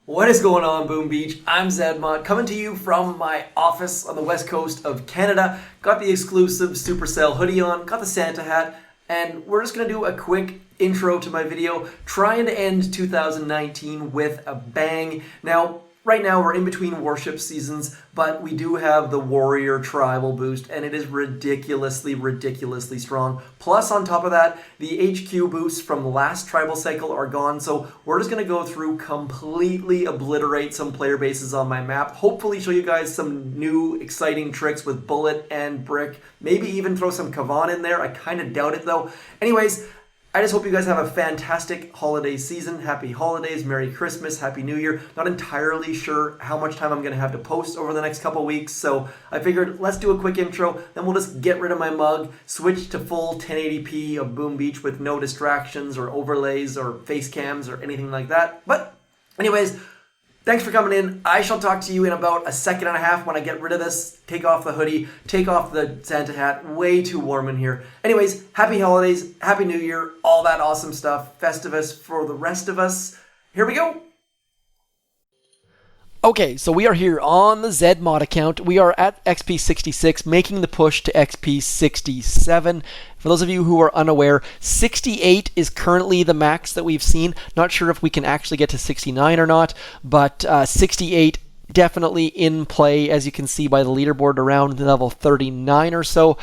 What is going on, Boom Beach? I'm Zedmont, coming to you from my office on the west coast of Canada. Got the exclusive Supercell hoodie on, got the Santa hat, and we're just going to do a quick intro to my video, trying to end 2019 with a bang. Now, right now we're in between warship seasons, but we do have the Warrior Tribal boost, and it is ridiculously strong. Plus, on top of that, the HQ boosts from the last tribal cycle are gone, so we're just going to go through, completely obliterate some player bases on my map, hopefully show you guys some new exciting tricks with Bullit and Brick, maybe even throw some Kevon in there. I kind of doubt it though. Anyways, I just hope you guys have a fantastic holiday season. Happy holidays, Merry Christmas, Happy New Year. Not entirely sure how much time I'm going to have to post over the next couple weeks, so I figured let's do a quick intro, then we'll just get rid of my mug, switch to full 1080p of Boom Beach with no distractions or overlays or face cams or anything like that. But anyways, thanks for coming in. I shall talk to you in about a second and a half when I get rid of this, take off the hoodie, take off the Santa hat. Way too warm in here. Anyways, happy holidays, Happy New Year, all that awesome stuff. Festivus for the rest of us. Here we go. Okay, so we are here on the Zedmod account. We are at XP 66, making the push to XP 67. For those of you who are unaware, 68 is currently the max that we've seen. Not sure if we can actually get to 69 or not, but 68 definitely in play, as you can see by the leaderboard around level 39 or so.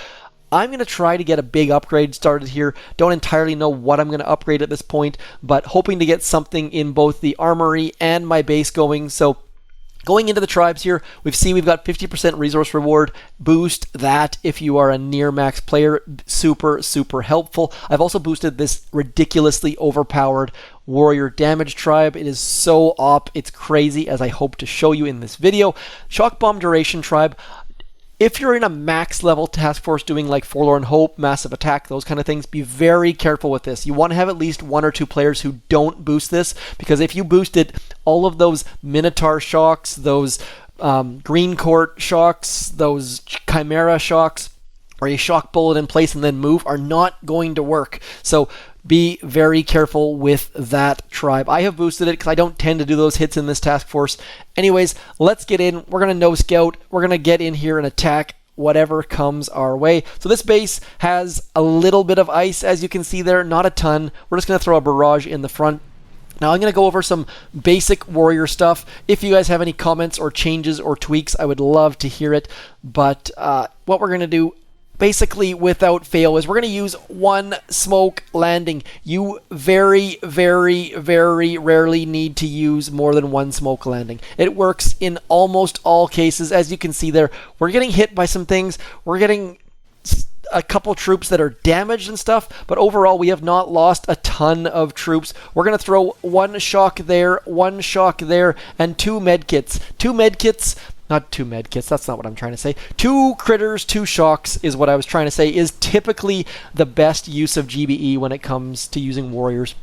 I'm going to try to get a big upgrade started here. Don't entirely know what I'm going to upgrade at this point, but hoping to get something in both the armory and my base going. So going into the tribes here, we've got 50% resource reward boost. That, if you are a near max player, super helpful. I've also boosted this ridiculously overpowered warrior damage tribe. It is so OP, it's crazy, as I hope to show you in this video. Shock bomb duration tribe. If you're in a max level task force doing like Forlorn Hope, Massive Attack, those kind of things, be very careful with this. You want to have at least 1 or 2 players who don't boost this, because if you boost it, all of those Minotaur shocks, those Green Court shocks, those Chimera shocks, or you shock Bullet in place and then move, are not going to work. So be very careful with that tribe. I have boosted it because I don't tend to do those hits in this task force. Anyways, let's get in. We're going to no scout. We're going to get in here and attack whatever comes our way. So this base has a little bit of ice, as you can see there, not a ton. We're just going to throw a barrage in the front. Now I'm going to go over some basic warrior stuff. If you guys have any comments or changes or tweaks, I would love to hear it. But what we're going to do, basically without fail, is we're going to use one smoke landing. You very rarely need to use more than one smoke landing. It works in almost all cases. As you can see there, we're getting hit by some things. We're getting a couple troops that are damaged and stuff, but overall we have not lost a ton of troops. We're going to throw one shock there, and 2 medkits. Not 2 medkits, that's not what I'm trying to say. 2 critters, 2 shocks is what I was trying to say, is typically the best use of GBE when it comes to using warriors.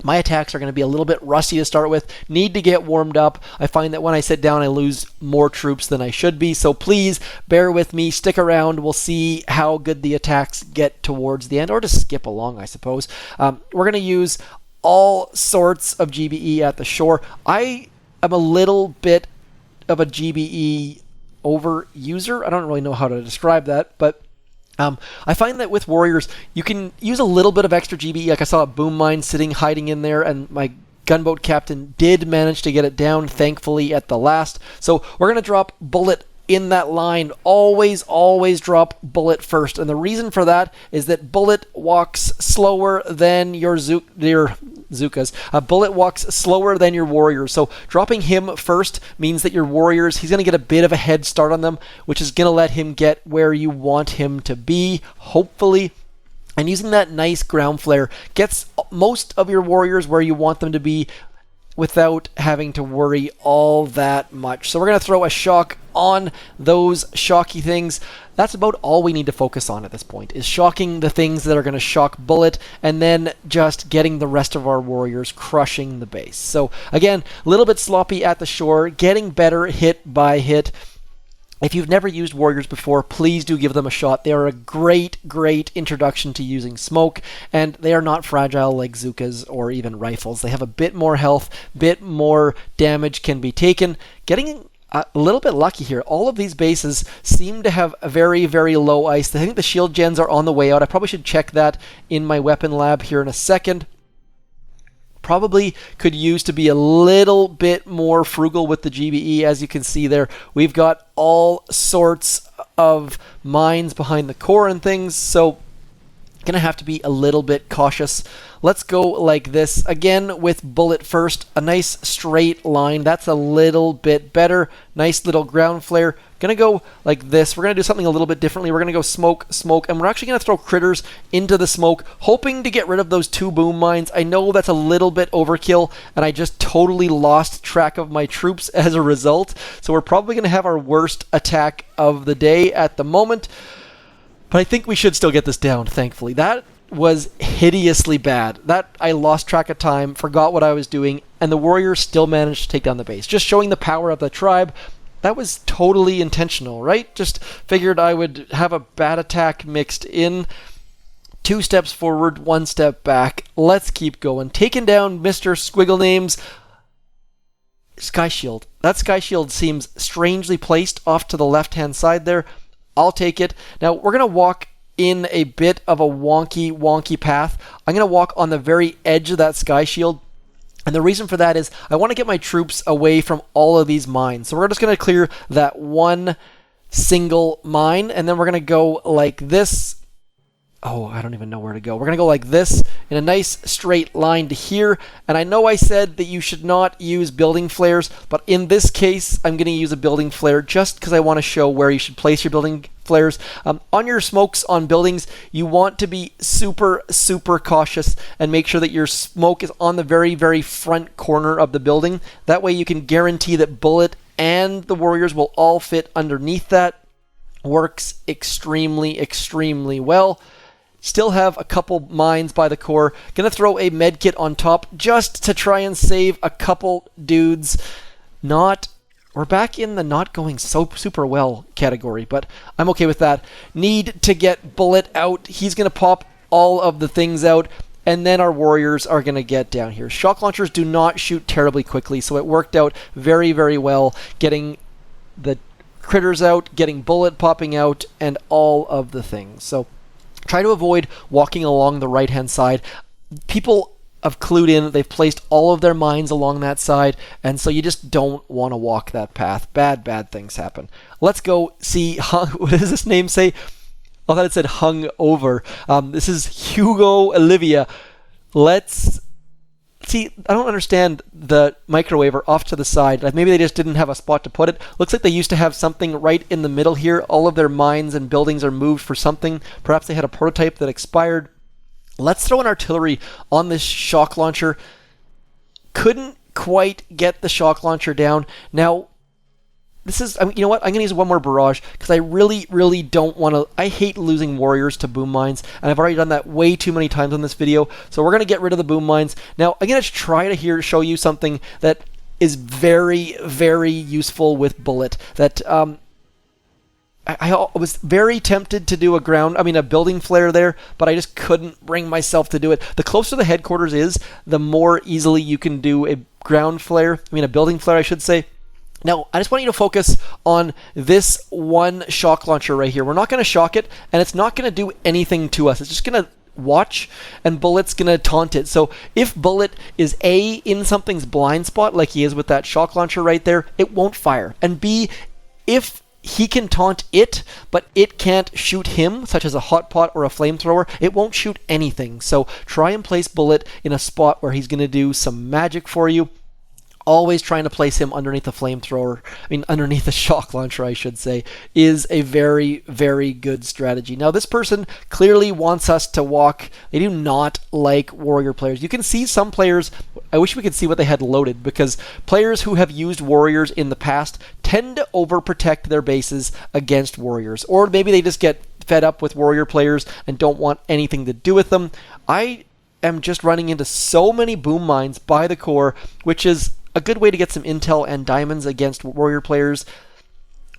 My attacks are going to be a little bit rusty to start with, need to get warmed up. I find that when I sit down I lose more troops than I should be, so please bear with me, stick around, we'll see how good the attacks get towards the end, or just skip along I suppose. We're going to use all sorts of GBE at the shore. I am a little bit of a GBE over user. I don't really know how to describe that, but I find that with warriors you can use a little bit of extra GBE. Like I saw a boom mine hiding in there, and my gunboat captain did manage to get it down, thankfully, at the last. So we're going to drop Bullet in that line. Always drop Bullet first, and the reason for that is that Bullet walks slower than your Zukas. Bullet walks slower than your warriors, so dropping him first means that your warriors, he's going to get a bit of a head start on them, which is going to let him get where you want him to be, hopefully. And using that nice ground flare gets most of your warriors where you want them to be without having to worry all that much. So we're going to throw a shock on those shocky things. That's about all we need to focus on at this point, is shocking the things that are going to shock Bullet, and then just getting the rest of our warriors crushing the base. So again, a little bit sloppy at the shore, getting better hit by hit. If you've never used warriors before, please do give them a shot. They are a great, great introduction to using smoke, and they are not fragile like Zookas or even rifles. They have a bit more health, bit more damage can be taken. Getting a little bit lucky here. All of these bases seem to have a very, very low ice. I think the shield gens are on the way out. I probably should check that in my weapon lab here in a second. Probably could use to be a little bit more frugal with the GBE. As you can see there, we've got all sorts of mines behind the core and things, so gonna have to be a little bit cautious. Let's go like this again with Bullit first. A nice straight line. That's a little bit better. Nice little ground flare. Gonna go like this. We're gonna do something a little bit differently. We're gonna go smoke, smoke, and we're actually gonna throw critters into the smoke, hoping to get rid of those 2 boom mines. I know that's a little bit overkill, and I just totally lost track of my troops as a result. So we're probably gonna have our worst attack of the day at the moment. But I think we should still get this down, thankfully. That was hideously bad. That I lost track of time, forgot what I was doing, and the warriors still managed to take down the base. Just showing the power of the tribe. That was totally intentional, right? Just figured I would have a bad attack mixed in. 2 steps forward, 1 step back. Let's keep going. Taking down Mr. Squiggle Names. Sky Shield. That Sky Shield seems strangely placed off to the left-hand side there. I'll take it. Now, we're going to walk in a bit of a wonky path. I'm going to walk on the very edge of that Sky Shield. And the reason for that is I want to get my troops away from all of these mines. So we're just going to clear that one single mine. And then we're going to go like this. Oh, I don't even know where to go. We're going to go like this in a nice straight line to here. And I know I said that you should not use building flares, but in this case, I'm going to use a building flare just because I want to show where you should place your building flares. On your smokes on buildings, you want to be super cautious and make sure that your smoke is on the very, very front corner of the building. That way you can guarantee that Bullit and the warriors will all fit underneath that. Works extremely well. Still have a couple mines by the core. Gonna throw a medkit on top just to try and save a couple dudes. We're back in the not going so super well category, but I'm okay with that. Need to get Bullit out. He's gonna pop all of the things out, and then our warriors are gonna get down here. Shock launchers do not shoot terribly quickly, so it worked out very, very well getting the critters out, getting Bullit popping out, and all of the things. So try to avoid walking along the right-hand side. People have clued in. They've placed all of their mines along that side, and so you just don't want to walk that path. Bad things happen. Let's go see, what does this name say? I thought it said hung over. This is Hugo Olivia. Let's see, I don't understand the microwaver off to the side. Maybe they just didn't have a spot to put it. Looks like they used to have something right in the middle here. All of their mines and buildings are moved for something. Perhaps they had a prototype that expired. Let's throw an artillery on this shock launcher. Couldn't quite get the shock launcher down. Now, this is, you know what? I'm going to use one more barrage because I really don't want to. I hate losing warriors to boom mines, and I've already done that way too many times on this video. So we're going to get rid of the boom mines. Now, I'm going to try to show you something that is very, very useful with Bullit. That I was very tempted to do a building flare there, but I just couldn't bring myself to do it. The closer the headquarters is, the more easily you can do a building flare, I should say. Now, I just want you to focus on this one shock launcher right here. We're not going to shock it, and it's not going to do anything to us. It's just going to watch, and Bullit's going to taunt it. So if Bullit is A, in something's blind spot, like he is with that shock launcher right there, it won't fire. And B, if he can taunt it, but it can't shoot him, such as a hot pot or a flamethrower, it won't shoot anything. So try and place Bullit in a spot where he's going to do some magic for you. Always trying to place him underneath the flamethrower, underneath the shock launcher, I should say, is a very, very good strategy. Now, this person clearly wants us to walk. They do not like warrior players. You can see some players, I wish we could see what they had loaded, because players who have used warriors in the past tend to overprotect their bases against warriors. Or maybe they just get fed up with warrior players and don't want anything to do with them. I am just running into so many boom mines by the core, which is a good way to get some intel and diamonds against warrior players.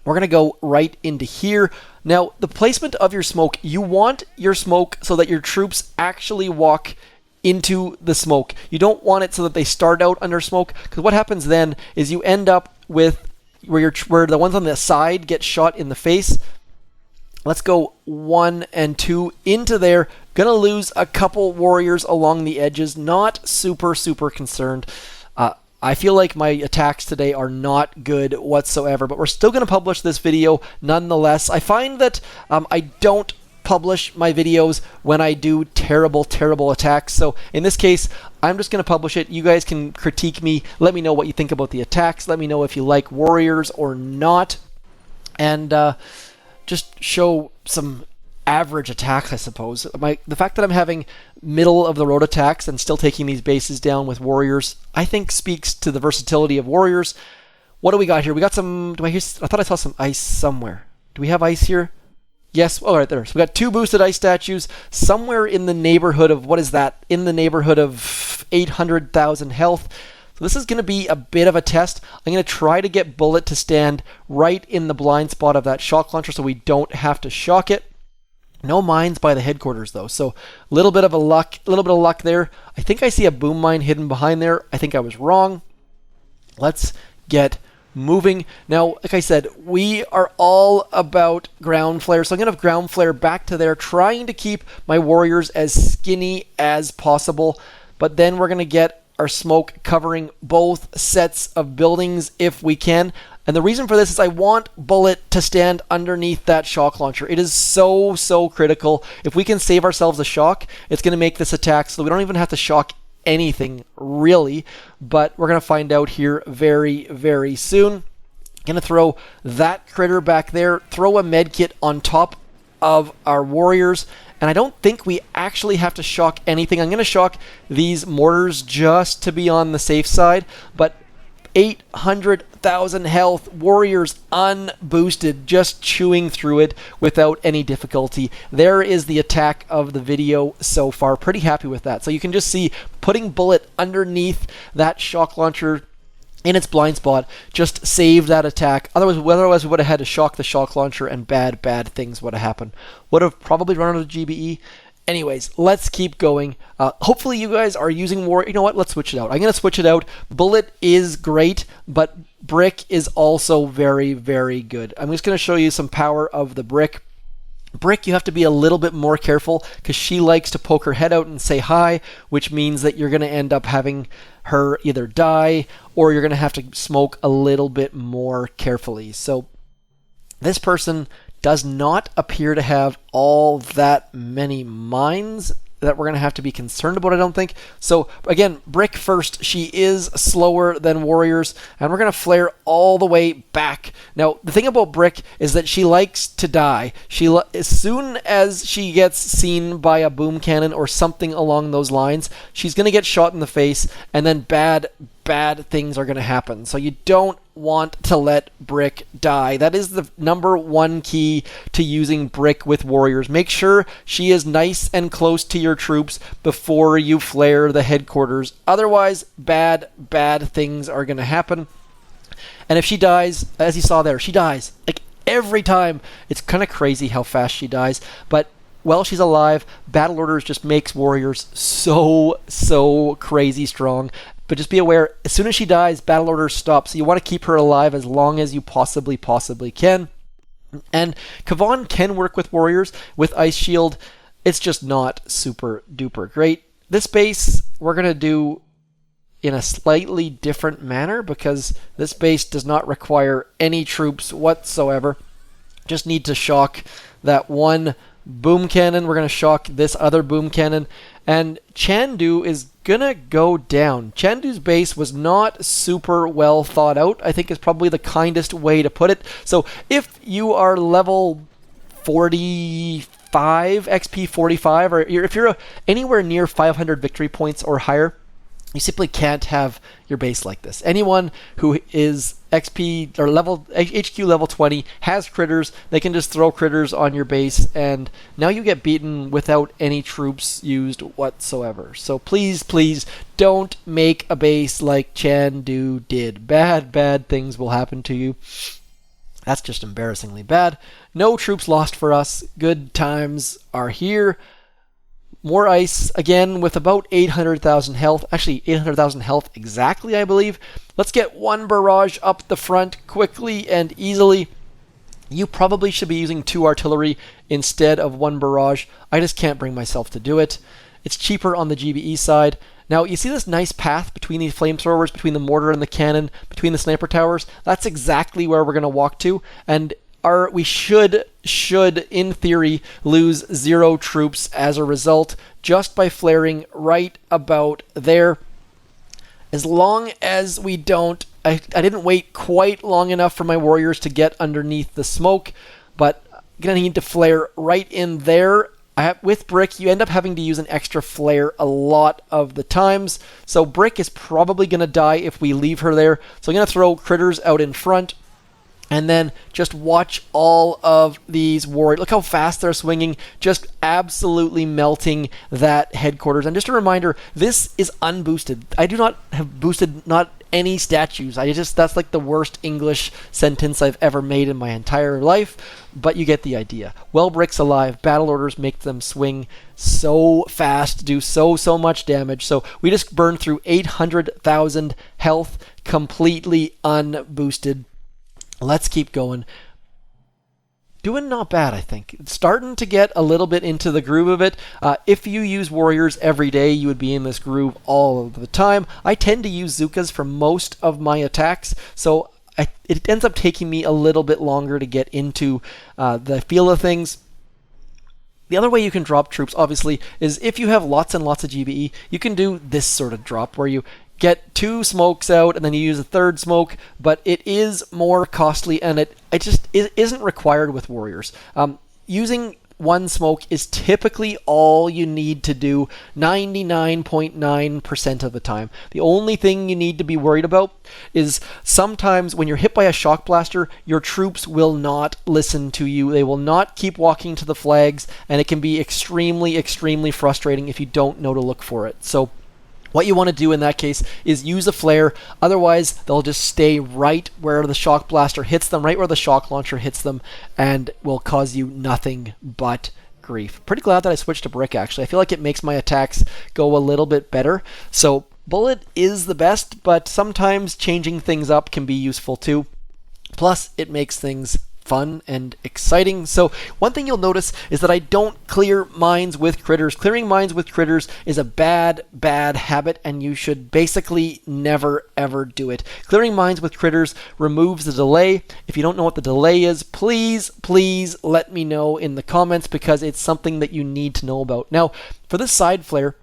We're going to go right into here. Now, the placement of your smoke, you want your smoke so that your troops actually walk into the smoke. You don't want it so that they start out under smoke, because what happens then is you end up with where the ones on the side get shot in the face. Let's go 1 and 2 into there. Gonna lose a couple warriors along the edges. Not super concerned. I feel like my attacks today are not good whatsoever, but we're still going to publish this video nonetheless. I find that I don't publish my videos when I do terrible attacks. So in this case, I'm just going to publish it. You guys can critique me. Let me know what you think about the attacks. Let me know if you like warriors or not. And just show some average attacks, I suppose. The fact that I'm having middle of the road attacks and still taking these bases down with warriors, I think speaks to the versatility of warriors. What do we got here? We got some, I thought I saw some ice somewhere. Do we have ice here? Yes, oh, right there. So we got 2 boosted ice statues somewhere in the neighborhood of, what is that? In the neighborhood of 800,000 health. So this is going to be a bit of a test. I'm going to try to get Bullit to stand right in the blind spot of that shock launcher so we don't have to shock it. No mines by the headquarters though, so a little bit of luck there. I think I see a boom mine hidden behind there. I think I was wrong. Let's get moving. Now, like I said, we are all about ground flare, so I'm going to have ground flare back to there, trying to keep my warriors as skinny as possible, but then we're going to get our smoke covering both sets of buildings if we can. And the reason for this is I want Bullit to stand underneath that shock launcher. It is so critical. If we can save ourselves a shock, it's going to make this attack so we don't even have to shock anything, really. But we're going to find out here very soon. Going to throw that critter back there, throw a medkit on top of our warriors, and I don't think we actually have to shock anything. I'm going to shock these mortars just to be on the safe side, but 800,000 health, warriors unboosted, just chewing through it without any difficulty. There is the attack of the video so far. Pretty happy with that. So you can just see putting Bullit underneath that shock launcher in its blind spot just saved that attack. Otherwise we would have had to shock the shock launcher and bad things would have happened. Would have probably run out of GBE. Anyways, let's keep going. Hopefully you guys are using war. You know what? Let's switch it out. I'm going to switch it out. Bullit is great, but brick is also very good. I'm just going to show you some power of the brick. Brick, you have to be a little bit more careful because she likes to poke her head out and say hi, which means that you're going to end up having her either die or you're going to have to smoke a little bit more carefully. So this person does not appear to have all that many mines that we're going to have to be concerned about, I don't think. So again, brick first. She is slower than warriors, and we're going to flare all the way back. Now, the thing about brick is that she likes to die. As soon as she gets seen by a boom cannon or something along those lines, she's going to get shot in the face, and then bad things are going to happen. So you don't want to let brick die. That is the #1 key to using brick with warriors. Make sure she is nice and close to your troops before you flare the headquarters. Otherwise, bad things are going to happen. And if she dies, as you saw there, she dies like every time. It's kind of crazy how fast she dies, but while she's alive, battle orders just makes warriors so crazy strong. But just be aware, as soon as she dies, battle orders stop. So you want to keep her alive as long as you possibly can. And Kevon can work with warriors with Ice Shield. It's just not super duper great. This base we're going to do in a slightly different manner because this base does not require any troops whatsoever. Just need to shock that one boom cannon. We're going to shock this other boom cannon. And Chandu is gonna go down. Chandu's base was not super well thought out, I think is probably the kindest way to put it. So if you are level 45, XP 45, or if you're anywhere near 500 victory points or higher, you simply can't have your base like this. Anyone who is XP or level HQ level 20 has critters. They can just throw critters on your base, and now you get beaten without any troops used whatsoever. So please don't make a base like Chandu did. Bad things will happen to you. That's just embarrassingly bad. No troops lost for us. Good times are here. More ice, again, with about 800,000 health. Actually, 800,000 health exactly, I believe. Let's get one barrage up the front quickly and easily. You probably should be using 2 artillery instead of 1 barrage. I just can't bring myself to do it. It's cheaper on the GBE side. Now, you see this nice path between these flamethrowers, between the mortar and the cannon, between the sniper towers? That's exactly where we're going to walk to, and we should, in theory, lose 0 troops as a result, just by flaring right about there. As long as we don't... I didn't wait quite long enough for my warriors to get underneath the smoke, but I'm going to need to flare right in there. With Brick, you end up having to use an extra flare a lot of the times, so Brick is probably going to die if we leave her there. So I'm going to throw critters out in front, and then just watch all of these warriors. Look how fast they're swinging, just absolutely melting that headquarters. And just a reminder, this is unboosted. I do not have boosted not any statues. That's like the worst English sentence I've ever made in my entire life, but you get the idea. Well, Brick's alive. Battle orders make them swing so fast, do so much damage. So we just burned through 800,000 health, completely unboosted. Let's keep going. Doing not bad, I think. It's starting to get a little bit into the groove of it. If you use warriors every day, you would be in this groove all of the time. I tend to use Zukas for most of my attacks, so it ends up taking me a little bit longer to get into the feel of things. The other way you can drop troops, obviously, is if you have lots and lots of GBE, you can do this sort of drop where you get 2 smokes out and then you use a 3rd smoke, but it is more costly and it isn't required with warriors. Using 1 smoke is typically all you need to do 99.9% of the time. The only thing you need to be worried about is sometimes when you're hit by a shock blaster, your troops will not listen to you. They will not keep walking to the flags, and it can be extremely, extremely frustrating if you don't know to look for it. So what you want to do in that case is use a flare, otherwise they'll just stay right where the shock blaster hits them, right where the shock launcher hits them, and will cause you nothing but grief. Pretty glad that I switched to Brick, actually. I feel like it makes my attacks go a little bit better. So Bullet is the best, but sometimes changing things up can be useful too. Plus, it makes things fun and exciting. So one thing you'll notice is that I don't clear mines with critters. Clearing mines with critters is a bad habit, and you should basically never ever do it. Clearing mines with critters removes the delay. If you don't know what the delay is, please let me know in the comments, because it's something that you need to know about. Now, for this side flare,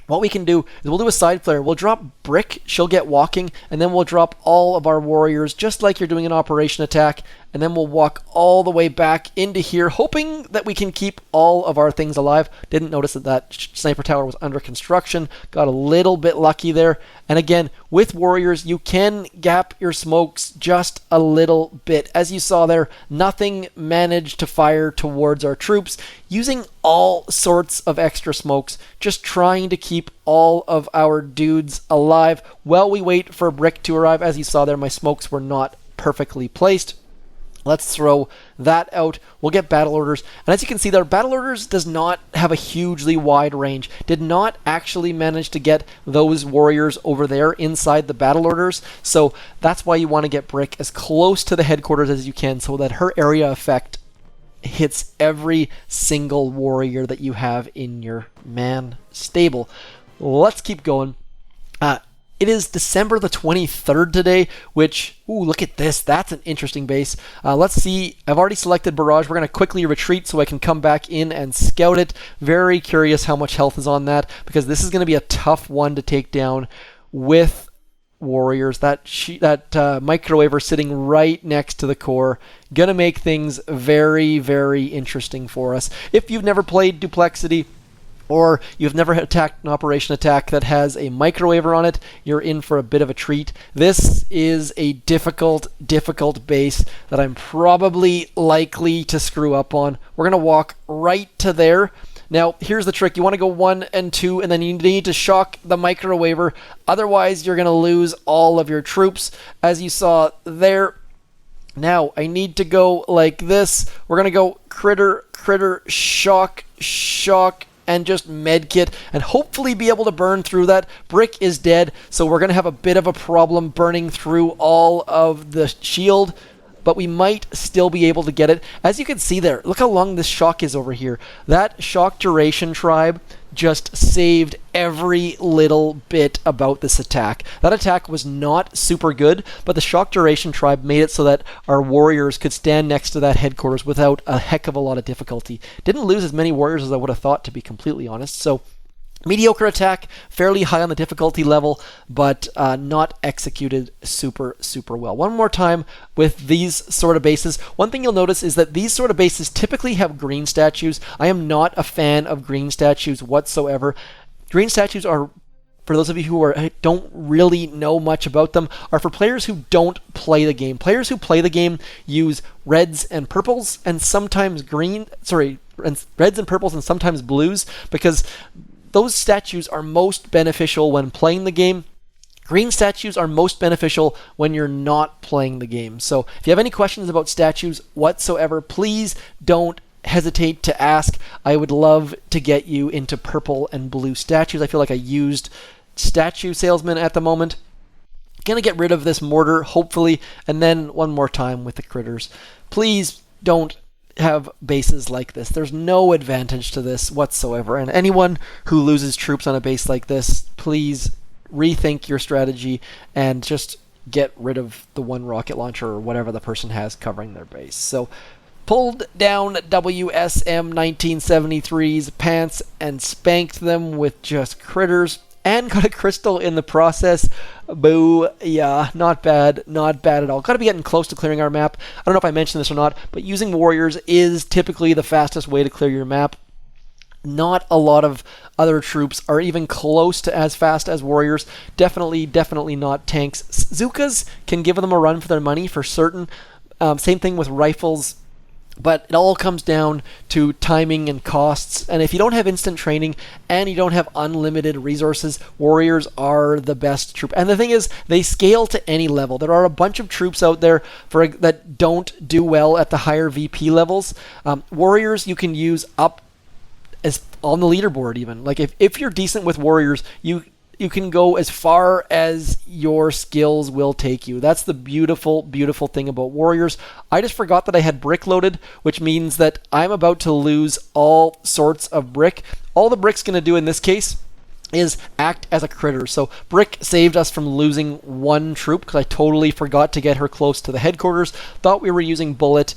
what we can do is we'll do a side flare. We'll drop Brick, she'll get walking, and then we'll drop all of our warriors, just like you're doing an operation attack, and then we'll walk all the way back into here, hoping that we can keep all of our things alive. Didn't notice that sniper tower was under construction. Got a little bit lucky there. And again, with warriors, you can gap your smokes just a little bit. As you saw there, nothing managed to fire towards our troops, using all sorts of extra smokes, just trying to keep all of our dudes alive while we wait for Brick to arrive. As you saw there, my smokes were not perfectly placed. Let's throw that out. We'll get battle orders. And as you can see there, battle orders does not have a hugely wide range. Did not actually manage to get those warriors over there inside the battle orders. So that's why you want to get Brick as close to the headquarters as you can, so that her area effect hits every single warrior that you have in your man stable. Let's keep going. It is December the 23rd today, which, ooh, look at this. That's an interesting base. Let's see. I've already selected Barrage. We're going to quickly retreat so I can come back in and scout it. Very curious how much health is on that, because this is going to be a tough one to take down with warriors. That microwaver sitting right next to the core. Gonna make things very, very interesting for us. If you've never played Duplexity, or you've never attacked an operation attack that has a microwaver on it, you're in for a bit of a treat. This is a difficult base that I'm probably likely to screw up on. We're going to walk right to there. Now, here's the trick. You want to go 1 and 2, and then you need to shock the microwaver. Otherwise, you're going to lose all of your troops. As you saw there, Now, I need to go like this. We're going to go critter, critter, shock, shock, and just medkit, and hopefully be able to burn through that. Brick is dead, so we're going to have a bit of a problem burning through all of the shield, but we might still be able to get it. As you can see there, look how long this shock is over here. That shock duration tribe just saved every little bit about this attack. That attack was not super good, but the shock duration tribe made it so that our warriors could stand next to that headquarters without a heck of a lot of difficulty. Didn't lose as many warriors as I would have thought, to be completely honest. So mediocre attack, fairly high on the difficulty level, but not executed super well. One more time with these sort of bases. One thing you'll notice is that these sort of bases typically have green statues. I am not a fan of green statues whatsoever. Green statues are, for those of you who don't really know much about them, are for players who don't play the game. Players who play the game use reds and purples and sometimes reds and purples and sometimes blues, because those statues are most beneficial when playing the game. Green statues are most beneficial when you're not playing the game. So if you have any questions about statues whatsoever, please don't hesitate to ask. I would love to get you into purple and blue statues. I feel like a used statue salesman at the moment. Gonna get rid of this mortar, hopefully, and then one more time with the critters. Please don't have bases like this. There's no advantage to this whatsoever, and anyone who loses troops on a base like this, please rethink your strategy and just get rid of the one rocket launcher or whatever the person has covering their base. So pulled down WSM 1973's pants and spanked them with just critters, and got a crystal in the process. Boo. Yeah, not bad at all. Got to be getting close to clearing our map. I don't know if I mentioned this or not, but using warriors is typically the fastest way to clear your map. Not a lot of other troops are even close to as fast as warriors. Definitely not tanks. Zookas can give them a run for their money for certain. Same thing with rifles. But it all comes down to timing and costs. And if you don't have instant training and you don't have unlimited resources, warriors are the best troop. And the thing is, they scale to any level. There are a bunch of troops out there that don't do well at the higher VP levels. Warriors you can use up as on the leaderboard even. Like if you're decent with warriors, you can go as far as your skills will take you. That's the beautiful thing about warriors. I just forgot that I had brick loaded, which means that I'm about to lose all sorts of brick. All the brick's going to do in this case is act as a critter. So brick saved us from losing one troop, because I totally forgot to get her close to the headquarters. Thought we were using Bullit.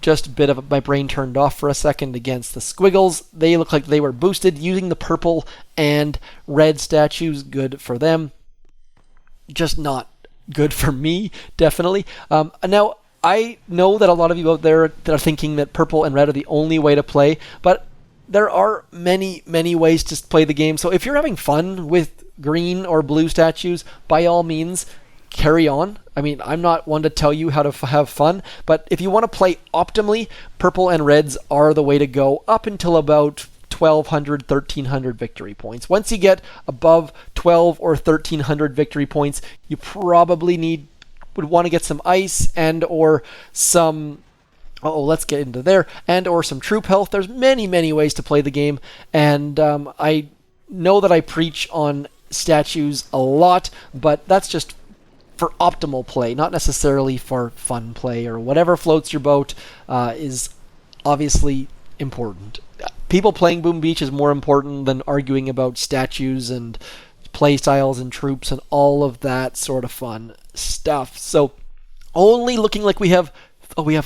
Just a bit of my brain turned off for a second against the squiggles. They look like they were boosted using the purple and red statues. Good for them. Just not good for me, definitely. Now, I know that a lot of you out there that are thinking that purple and red are the only way to play, but there are many ways to play the game. So if you're having fun with green or blue statues, by all means, carry on. I mean, I'm not one to tell you how to have fun, but if you want to play optimally, purple and reds are the way to go up until about 1,200, 1,300 victory points. Once you get above 12 or 1,300 victory points, you probably would want to get some ice and or some let's get into there, and or some troop health. There's many ways to play the game, and I know that I preach on statues a lot, but that's just for optimal play, not necessarily for fun play, or whatever floats your boat is obviously important. People playing Boom Beach is more important than arguing about statues and play styles and troops and all of that sort of fun stuff. So only looking like we have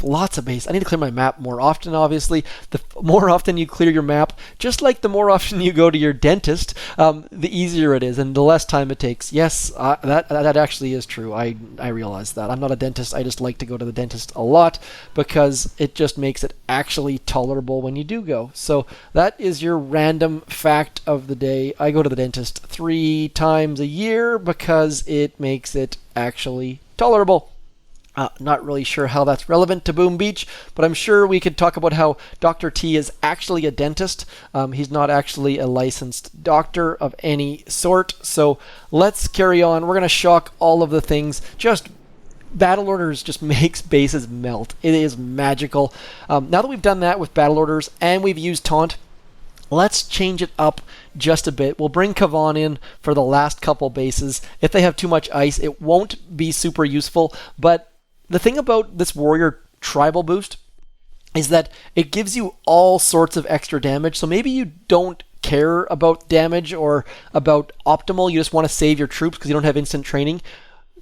lots of base. I need to clear my map more often, obviously. The more often you clear your map, just like the more often you go to your dentist, the easier it is and the less time it takes. Yes, that actually is true. I realize that. I'm not a dentist. I just like to go to the dentist a lot because it just makes it actually tolerable when you do go. So that is your random fact of the day. I go to the dentist 3 times a year because it makes it actually tolerable. Not really sure how that's relevant to Boom Beach, but I'm sure we could talk about how Dr. T is actually a dentist. He's not actually a licensed doctor of any sort. So let's carry on. We're going to shock all of the things. Just battle orders just makes bases melt. It is magical. Now that we've done that with battle orders and we've used taunt, let's change it up just a bit. We'll bring Kevon in for the last couple bases. If they have too much ice, it won't be super useful. But the thing about this warrior tribal boost is that it gives you all sorts of extra damage. So maybe you don't care about damage or about optimal. You just want to save your troops because you don't have instant training.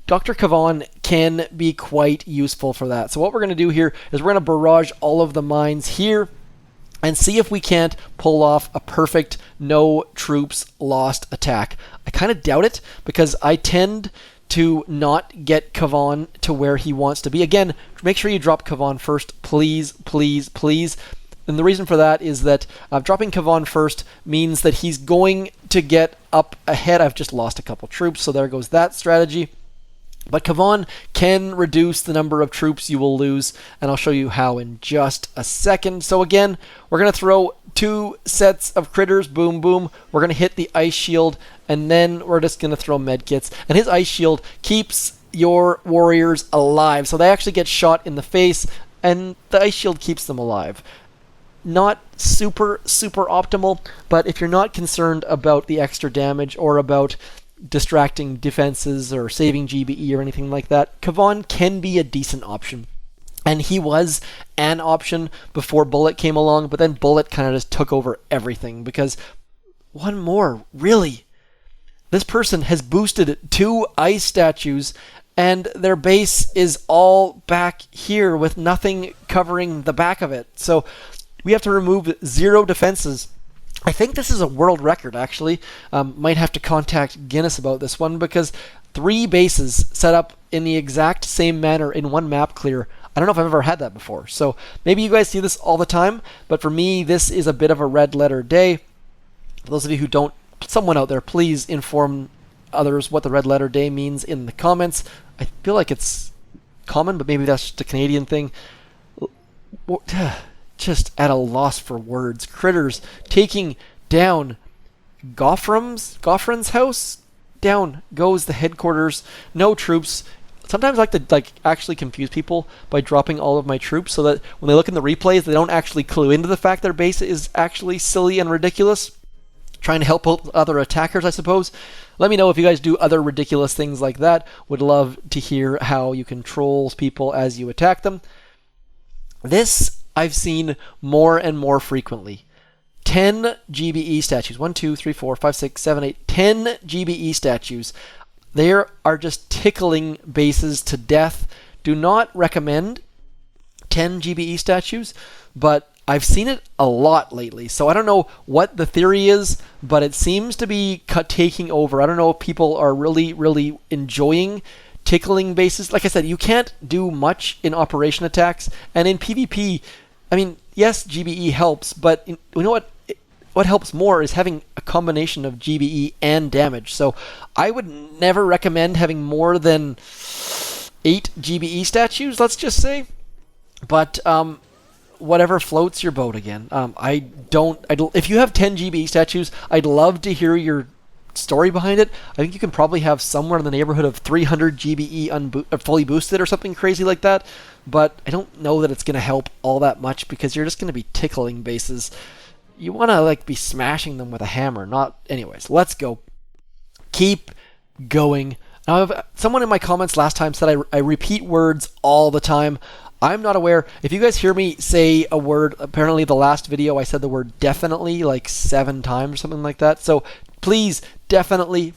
Dr. Kevon can be quite useful for that. So what we're going to do here is we're going to barrage all of the mines here and see if we can't pull off a perfect no troops lost attack. I kind of doubt it because I tend to not get Kevon to where he wants to be. Again, make sure you drop Kevon first, please, please, please. And the reason for that is that dropping Kevon first means that he's going to get up ahead. I've just lost a couple troops, so there goes that strategy. But Kevon can reduce the number of troops you will lose, and I'll show you how in just a second. So again, we're going to throw 2 sets of critters, boom, boom. We're going to hit the ice shield, and then we're just going to throw medkits. And his ice shield keeps your warriors alive. So they actually get shot in the face, and the ice shield keeps them alive. Not super, super optimal, but if you're not concerned about the extra damage or about distracting defenses or saving GBE or anything like that, Kevon can be a decent option. And he was an option before Bullit came along, but then Bullit kind of just took over everything because one more, really? This person has boosted 2 ice statues and their base is all back here with nothing covering the back of it. So we have to remove 0 defenses. I think this is a world record, actually. Might have to contact Guinness about this one because 3 bases set up in the exact same manner in one map clear. I don't know if I've ever had that before. So maybe you guys see this all the time, but for me, this is a bit of a red letter day. For those of you who don't, someone out there, please inform others what the red letter day means in the comments. I feel like it's common, but maybe that's just a Canadian thing. Just at a loss for words. Critters taking down Goffrin's house. Down goes the headquarters. No troops. Sometimes I like to actually confuse people by dropping all of my troops so that when they look in the replays, they don't actually clue into the fact their base is actually silly and ridiculous. Trying to help out other attackers, I suppose. Let me know if you guys do other ridiculous things like that. Would love to hear how you control people as you attack them. This I've seen more and more frequently. 10 GBE statues. 1, 2, 3, 4, 5, 6, 7, 8. 10 GBE statues. They are just tickling bases to death. Do not recommend 10 GBE statues, but I've seen it a lot lately. So I don't know what the theory is, but it seems to be taking over. I don't know if people are really, really enjoying tickling bases. Like I said, you can't do much in operation attacks, and in PvP, I mean, yes, GBE helps, but you know what? What helps more is having a combination of GBE and damage. So I would never recommend having more than 8 GBE statues, let's just say. But whatever floats your boat again. If you have 10 GBE statues, I'd love to hear your story behind it. I think you can probably have somewhere in the neighborhood of 300 GBE fully boosted or something crazy like that, but I don't know that it's going to help all that much because you're just going to be tickling bases. You want to be smashing them with a hammer, not... Anyways, let's go. Keep going. Now, someone in my comments last time said I repeat words all the time. I'm not aware. If you guys hear me say a word, apparently the last video I said the word definitely 7 times or something like that. So please, definitely,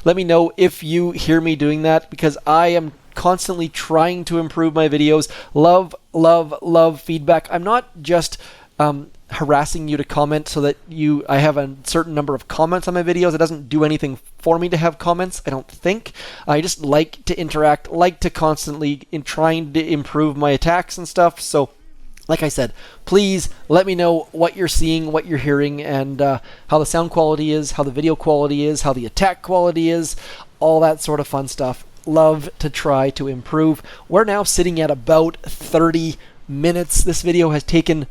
let me know if you hear me doing that because I am constantly trying to improve my videos. Love, love, love feedback. I'm not just harassing you to comment so that I have a certain number of comments on my videos. It doesn't do anything for me to have comments, I don't think. I just like to interact, like to constantly trying to improve my attacks and stuff. So like I said, please let me know what you're seeing, what you're hearing, and how the sound quality is, how the video quality is, how the attack quality is, all that sort of fun stuff. Love to try to improve. We're now sitting at about 30 minutes. This video has taken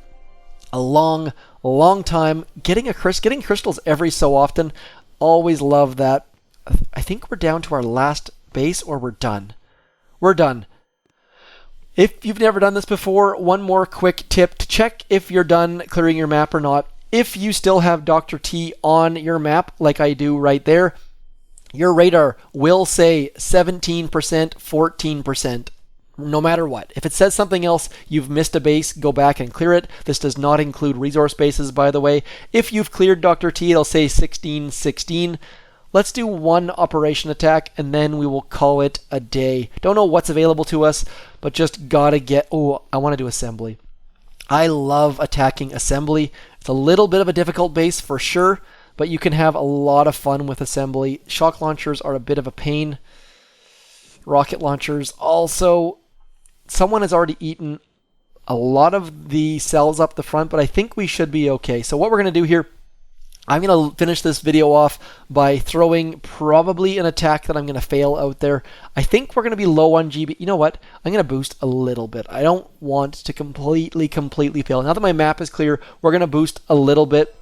a long time. Getting crystals every so often. Always love that. I think we're down to our last base or we're done. we're done. If you've never done this before, one more quick tip to check if you're done clearing your map or not. If you still have Dr. T on your map, like I do right there, your radar will say 17%, 14%, no matter what. If it says something else, you've missed a base, go back and clear it. This does not include resource bases, by the way. If you've cleared Dr. T, it'll say 16, 16. Let's do one operation attack, and then we will call it a day. Don't know what's available to us, but just gotta get... Oh, I want to do assembly. I love attacking assembly. It's a little bit of a difficult base for sure, but you can have a lot of fun with assembly. Shock launchers are a bit of a pain. Rocket launchers also. Someone has already eaten a lot of the cells up the front, but I think we should be okay. So what we're going to do here, I'm going to finish this video off by throwing probably an attack that I'm going to fail out there. I think we're going to be low on GB. You know what? I'm going to boost a little bit. I don't want to completely fail. Now that my map is clear, we're going to boost a little bit.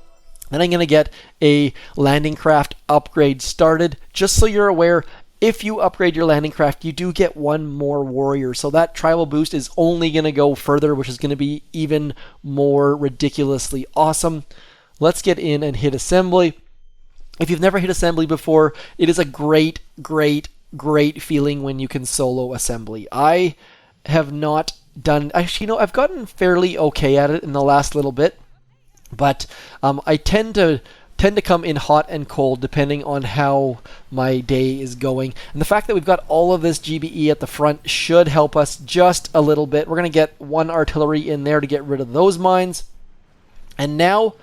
Then I'm going to get a landing craft upgrade started. Just so you're aware, if you upgrade your landing craft, you do get one more warrior. So that tribal boost is only going to go further, which is going to be even more ridiculously awesome. Let's get in and hit assembly. If you've never hit assembly before, it is a great feeling when you can solo assembly. I have not done... Actually, you know, I've gotten fairly okay at it in the last little bit, but I tend to come in hot and cold depending on how my day is going. And the fact that we've got all of this GBE at the front should help us just a little bit. We're going to get one artillery in there to get rid of those mines. And now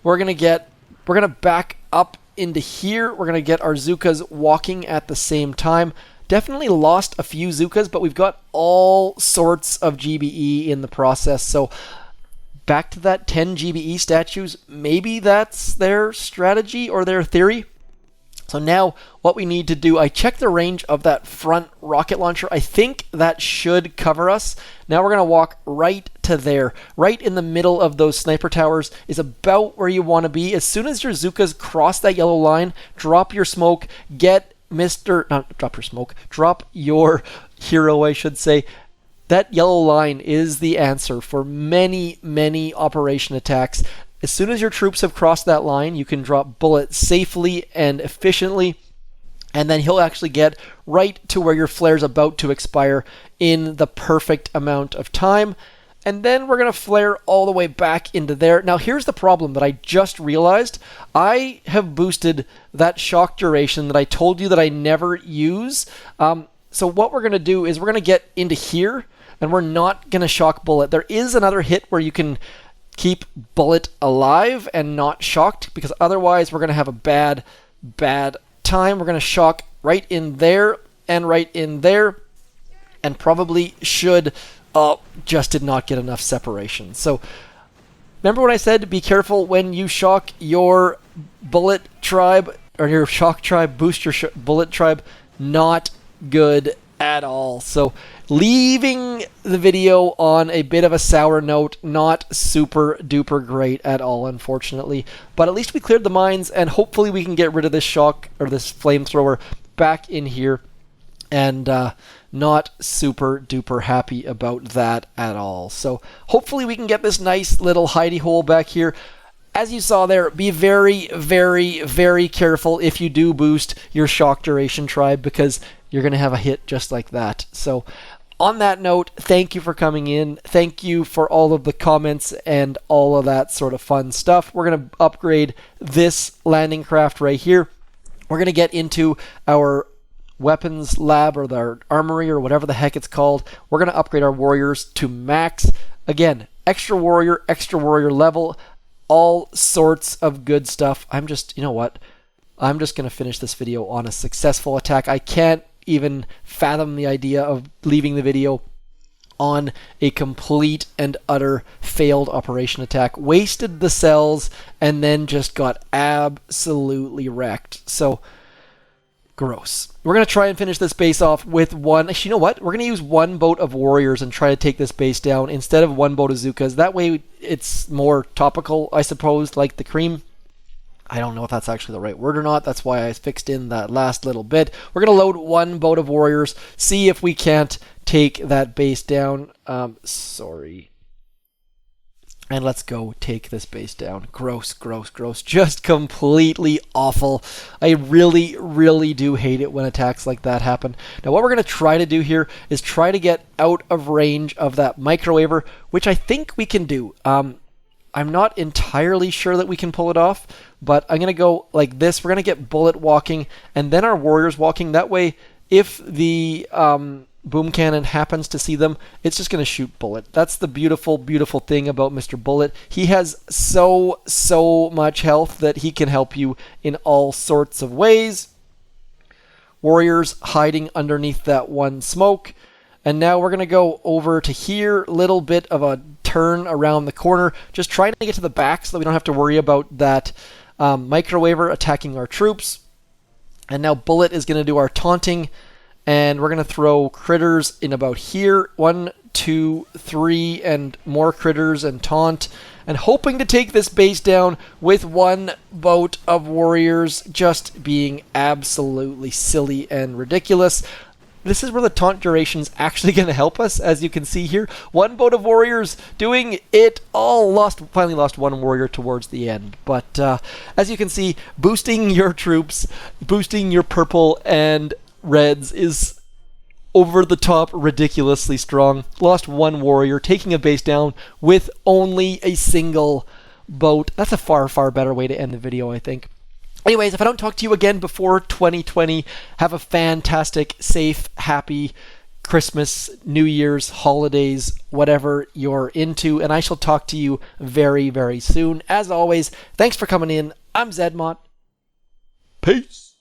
we're going to back up into here. We're going to get our Zookas walking at the same time. Definitely lost a few Zookas, but we've got all sorts of GBE in the process. So back to that 10 GBE statues. Maybe that's their strategy or their theory. So now what we need to do, I checked the range of that front rocket launcher. I think that should cover us. Now we're going to walk right to there. Right in the middle of those sniper towers is about where you want to be. As soon as your Zookas cross that yellow line, drop your smoke, drop your hero, I should say. That yellow line is the answer for many operation attacks. As soon as your troops have crossed that line, you can drop Bullit safely and efficiently, and then he'll actually get right to where your flare's about to expire in the perfect amount of time. And then we're going to flare all the way back into there. Now here's the problem that I just realized. I have boosted that shock duration that I told you that I never use. So what we're going to do is we're going to get into here, and we're not going to shock Bullit. There is another hit where you can keep Bullit alive and not shocked, because otherwise we're going to have a bad time. We're going to shock right in there and right in there, and probably should... just did not get enough separation. So remember when I said be careful when you shock your Bullit tribe, or your shock tribe, boost your Bullit tribe? Not good at all. So leaving the video on a bit of a sour note, not super duper great at all, unfortunately. But at least we cleared the mines, and hopefully we can get rid of this shock, or this flamethrower, back in here. And not super duper happy about that at all. So hopefully we can get this nice little hidey hole back here. As you saw there, be very careful if you do boost your shock duration tribe, because you're going to have a hit just like that. So on that note, thank you for coming in. Thank you for all of the comments and all of that sort of fun stuff. We're going to upgrade this landing craft right here. We're going to get into our weapons lab, or the armory, or whatever the heck it's called. We're going to upgrade our warriors to max. Again, extra warrior level, all sorts of good stuff. You know what? I'm just going to finish this video on a successful attack. I can't even fathom the idea of leaving the video on a complete and utter failed operation attack. Wasted the cells and then just got absolutely wrecked. So gross. We're going to try and finish this base off with one... Actually, you know what? We're going to use one boat of warriors and try to take this base down instead of one boat of Zookas. That way it's more topical, I suppose, like the cream. I don't know if that's actually the right word or not. That's why I fixed in that last little bit. We're going to load one boat of warriors, see if we can't take that base down. Sorry. And let's go take this base down. Gross, gross, gross. Just completely awful. I really, really do hate it when attacks like that happen. Now, what we're going to try to do here is try to get out of range of that microwaver, which I think we can do. I'm not entirely sure that we can pull it off, but I'm going to go like this. We're going to get Bullit walking, and then our warriors walking. That way, if the boom cannon happens to see them, it's just going to shoot Bullit. That's the beautiful, beautiful thing about Mr. Bullit. He has so much health that he can help you in all sorts of ways. Warriors hiding underneath that one smoke. And now we're going to go over to here, little bit of a turn around the corner, just trying to get to the back so that we don't have to worry about that microwaver attacking our troops. And now Bullit is going to do our taunting, and we're going to throw critters in about here. 1, 2, 3, and more critters and taunt. And hoping to take this base down with one boat of warriors, just being absolutely silly and ridiculous. This is where the taunt duration is actually going to help us, as you can see here. One boat of warriors doing it all. Finally lost one warrior towards the end. But as you can see, boosting your troops, boosting your purple and reds is over the top ridiculously strong. Lost one warrior, taking a base down with only a single boat. That's a far better way to end the video, I think. Anyways, if I don't talk to you again before 2020, have a fantastic, safe, happy Christmas, New Year's, holidays, whatever you're into, and I shall talk to you very soon. As always, thanks for coming in. I'm Zedmont. Peace.